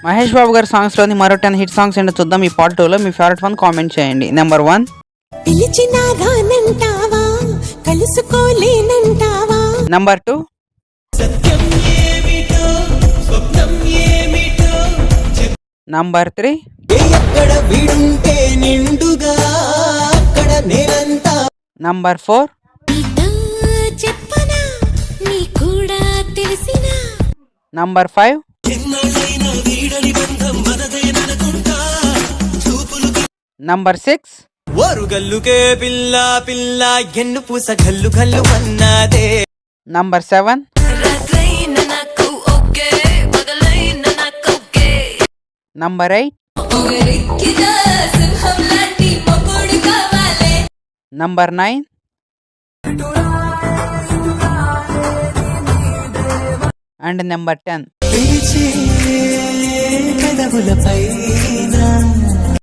మహేష్ బాబు గారి సాంగ్స్లోని మరో 10 hit songs ఏంటో చూద్దాం. ఈ పార్ట్ 2లో మీ ఫేవరెట్ వన్ కామెంట్ చేయండి. Number 1 number 2 number 3 number 4 number 5 number 6 number 7 number 8 number 9 and number 10.